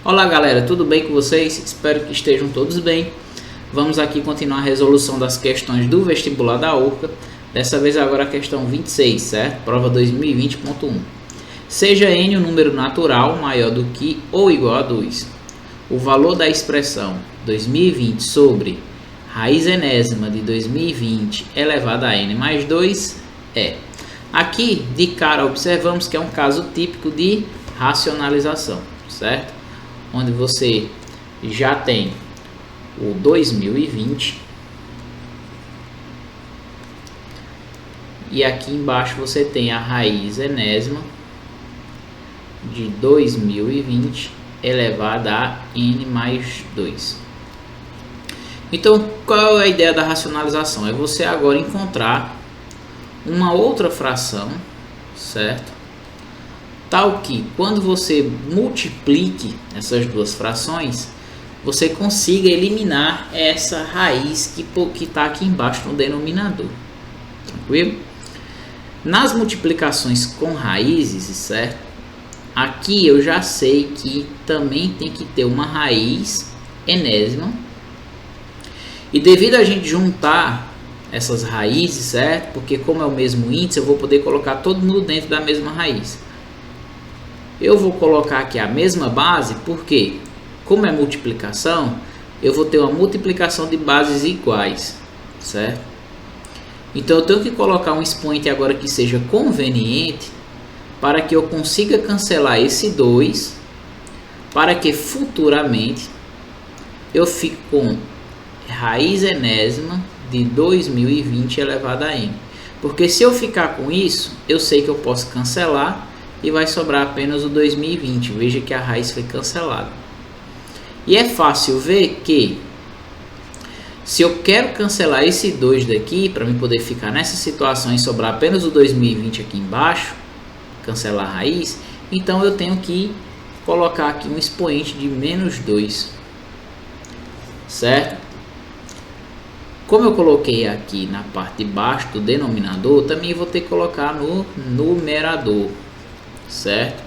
Olá galera, tudo bem com vocês? Espero que estejam todos bem. Vamos aqui continuar a resolução das questões do vestibular da UFCA. Dessa vez agora a questão 26, certo? Prova 2020.1. Seja n o número natural maior do que ou igual a 2. O valor da expressão 2020 sobre raiz enésima de 2020 elevado a n mais 2 é... Aqui, de cara, observamos que é um caso típico de racionalização, certo? Onde você já tem o 2020 e aqui embaixo você tem a raiz enésima de 2020 elevada a n mais 2. Então, qual é a ideia da racionalização? É você agora encontrar uma outra fração, certo? Tal que quando você multiplique essas duas frações, você consiga eliminar essa raiz que está aqui embaixo no denominador. Tranquilo? Nas multiplicações com raízes, certo? Aqui eu já sei que também tem que ter uma raiz enésima. E devido a gente juntar essas raízes, certo? Porque como é o mesmo índice, eu vou poder colocar todo mundo dentro da mesma raiz. Eu vou colocar aqui a mesma base, porque como é multiplicação, eu vou ter uma multiplicação de bases iguais, certo? Então eu tenho que colocar um expoente agora que seja conveniente, para que eu consiga cancelar esse 2, para que futuramente eu fique com raiz enésima de 2020 elevado a n. Porque se eu ficar com isso, eu sei que eu posso cancelar e vai sobrar apenas o 2020. Veja que a raiz foi cancelada. E é fácil ver que se eu quero cancelar esse 2 daqui, para mim poder ficar nessa situação e sobrar apenas o 2020 aqui embaixo, cancelar a raiz, então eu tenho que colocar aqui um expoente de menos 2, certo? Como eu coloquei aqui na parte de baixo do denominador, também vou ter que colocar no numerador, certo?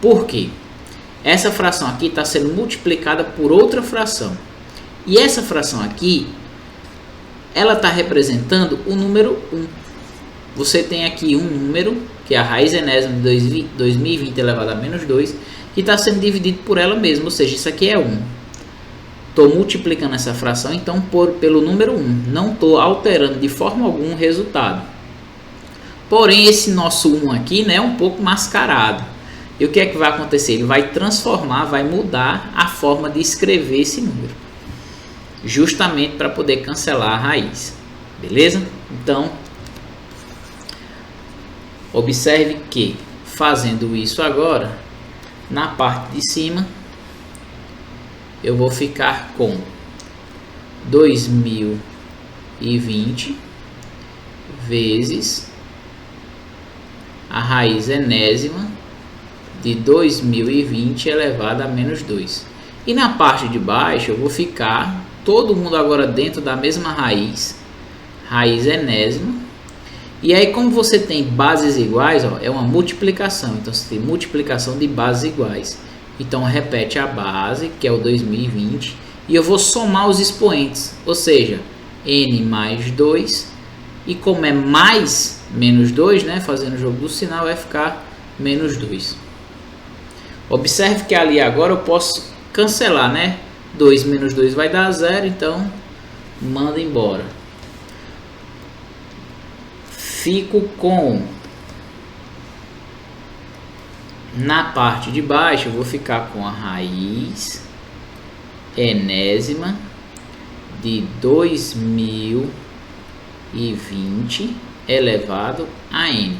Por quê? Essa fração aqui está sendo multiplicada por outra fração. E essa fração aqui, ela está representando o número 1. Você tem aqui um número, que é a raiz enésima de 2020 elevado a menos 2, que está sendo dividido por ela mesma, ou seja, isso aqui é 1. Estou multiplicando essa fração, então, pelo número 1. Não estou alterando de forma alguma o resultado. Porém, esse nosso 1 aqui, né, é um pouco mascarado. E o que é que vai acontecer? Ele vai transformar, vai mudar a forma de escrever esse número. Justamente para poder cancelar a raiz. Beleza? Então, observe que, fazendo isso agora, na parte de cima, eu vou ficar com 2020 vezes a raiz enésima de 2020 elevado a menos 2. E na parte de baixo eu vou ficar todo mundo agora dentro da mesma raiz, raiz enésima. E aí, como você tem bases iguais, ó, é uma multiplicação. Então você tem multiplicação de bases iguais. Então repete a base, que é o 2020, e eu vou somar os expoentes, ou seja, n mais 2, e como é mais menos 2, né, fazendo o jogo do sinal, vai ficar menos 2. Observe que ali agora eu posso cancelar, né? 2 menos 2 vai dar 0, então manda embora. Fico com... Na parte de baixo eu vou ficar com a raiz enésima de 2020 elevado a n.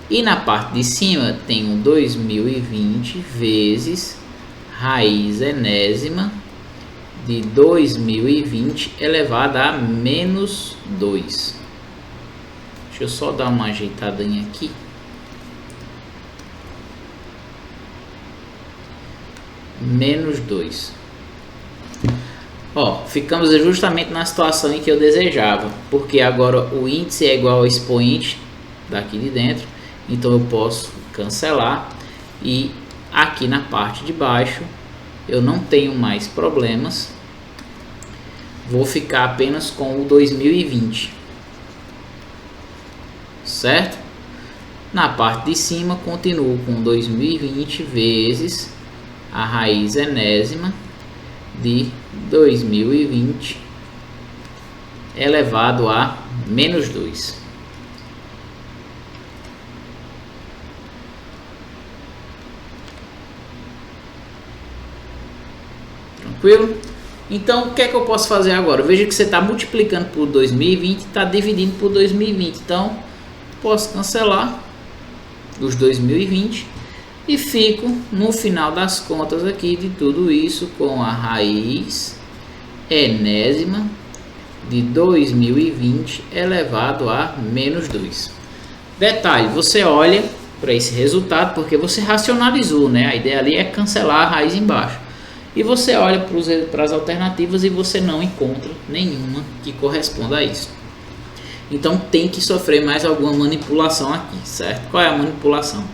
E na parte de cima tenho 2020 vezes raiz enésima de 2020 elevado a menos 2. Deixa eu só dar uma ajeitadinha aqui. Menos 2. Ó, ficamos justamente na situação em que eu desejava, porque agora o índice é igual ao expoente daqui de dentro, então eu posso cancelar e aqui na parte de baixo eu não tenho mais problemas. Vou ficar apenas com o 2020, certo? Na parte de cima, continuo com 2020 vezes a raiz enésima de 2020 elevado a menos 2. Tranquilo? Então, o que é que eu posso fazer agora? Veja que você está multiplicando por 2020 e está dividindo por 2020. Então, posso cancelar os 2020 e fico no final das contas aqui de tudo isso com a raiz enésima de 2020 elevado a menos 2. Detalhe, você olha para esse resultado porque você racionalizou, né? A ideia ali é cancelar a raiz embaixo. E você olha para as alternativas e você não encontra nenhuma que corresponda a isso. Então tem que sofrer mais alguma manipulação aqui, certo? Qual é a manipulação?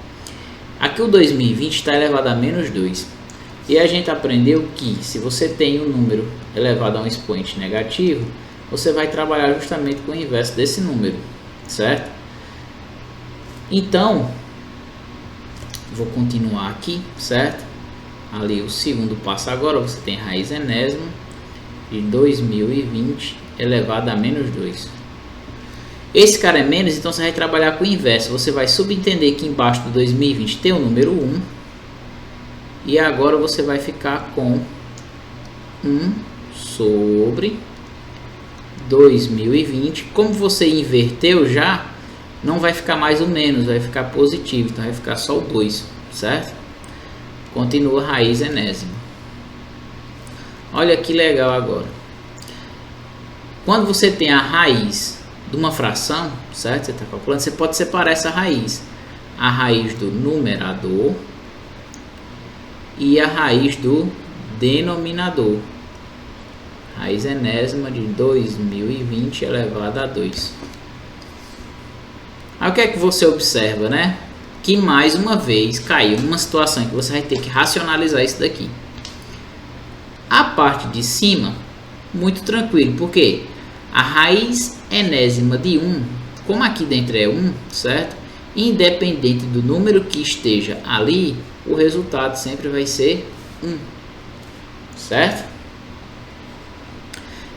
Aqui o 2020 está elevado a menos 2. E a gente aprendeu que se você tem um número elevado a um expoente negativo, você vai trabalhar justamente com o inverso desse número, certo? Então, vou continuar aqui, certo? Ali o segundo passo agora, você tem raiz enésima de 2020 elevado a menos 2. Esse cara é menos, então você vai trabalhar com o inverso. Você vai subentender que embaixo do 2020 tem o número 1. E agora você vai ficar com 1 sobre 2020. Como você inverteu já, não vai ficar mais o menos, vai ficar positivo. Então vai ficar só o 2, certo? Continua a raiz enésima. Olha que legal agora. Quando você tem a raiz de uma fração, certo? Você está calculando, você pode separar essa raiz. A raiz do numerador e a raiz do denominador. Raiz enésima de 2020 elevado a 2. Aí o que é que você observa, né? Que mais uma vez caiu numa situação em que você vai ter que racionalizar isso daqui. A parte de cima, muito tranquilo, porque a raiz enésima de 1, como aqui dentro é 1, certo? Independente do número que esteja ali, o resultado sempre vai ser 1, certo?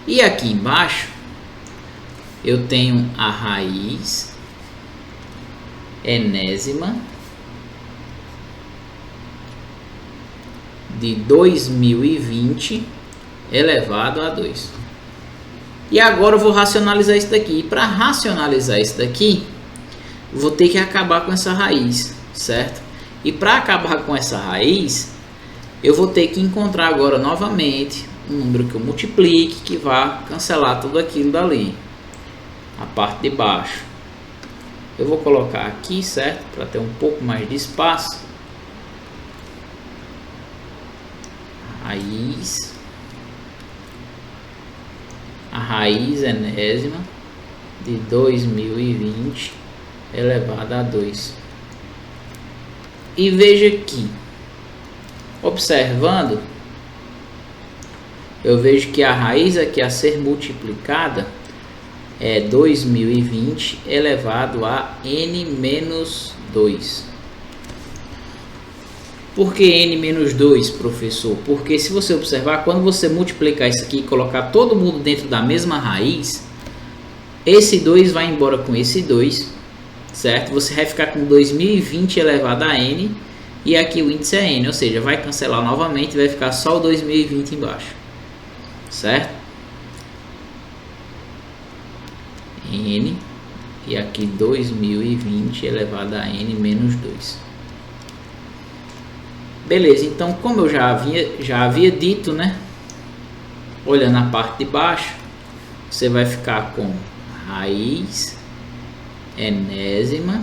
E aqui embaixo, eu tenho a raiz enésima de 2020 elevado a 2. E agora eu vou racionalizar isso daqui. E para racionalizar isso daqui, vou ter que acabar com essa raiz, certo? E para acabar com essa raiz, eu vou ter que encontrar agora novamente um número que eu multiplique, que vá cancelar tudo aquilo dali, a parte de baixo. Eu vou colocar aqui, certo? Para ter um pouco mais de espaço. A raiz enésima de 2020 elevada a 2. E veja aqui, observando, eu vejo que a raiz aqui a ser multiplicada é 2020 elevado a n menos 2. Por que n menos 2, professor? Porque se você observar, quando você multiplicar isso aqui e colocar todo mundo dentro da mesma raiz, esse 2 vai embora com esse 2, certo? Você vai ficar com 2020 elevado a n, e aqui o índice é n, ou seja, vai cancelar novamente e vai ficar só o 2020 embaixo, certo? N, e aqui 2020 elevado a n menos 2. Beleza, então como eu já havia dito, né? Olhando a parte de baixo, você vai ficar com raiz enésima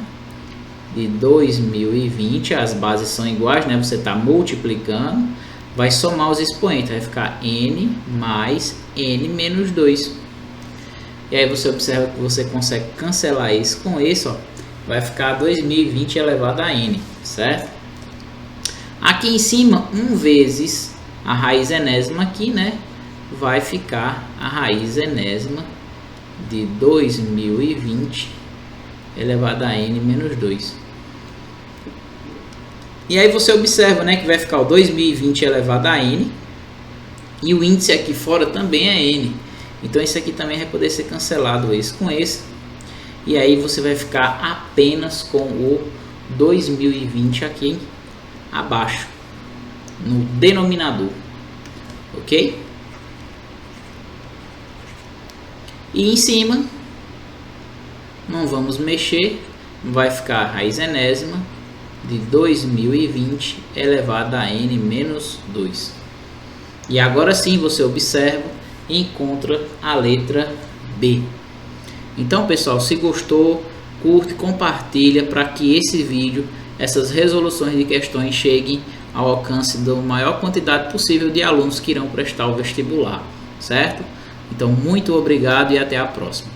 de 2020, as bases são iguais, né? Você está multiplicando, vai somar os expoentes, vai ficar n mais n menos 2. E aí você observa que você consegue cancelar isso com isso, ó, vai ficar 2020 elevado a n, certo? Aqui em cima, 1 vezes a raiz enésima aqui, né, vai ficar a raiz enésima de 2020 elevado a n menos 2. E aí você observa, né, que vai ficar o 2020 elevado a n, e o índice aqui fora também é n. Então esse aqui também vai poder ser cancelado esse com esse. E aí você vai ficar apenas com o 2020 aqui abaixo, no denominador. Ok? E em cima, não vamos mexer, vai ficar a raiz enésima de 2020 elevado a n menos 2. E agora sim você observa e encontra a letra B. Então pessoal, se gostou, curte, compartilha para que esse vídeo, essas resoluções de questões cheguem ao alcance da maior quantidade possível de alunos que irão prestar o vestibular, certo? Então muito obrigado e até a próxima.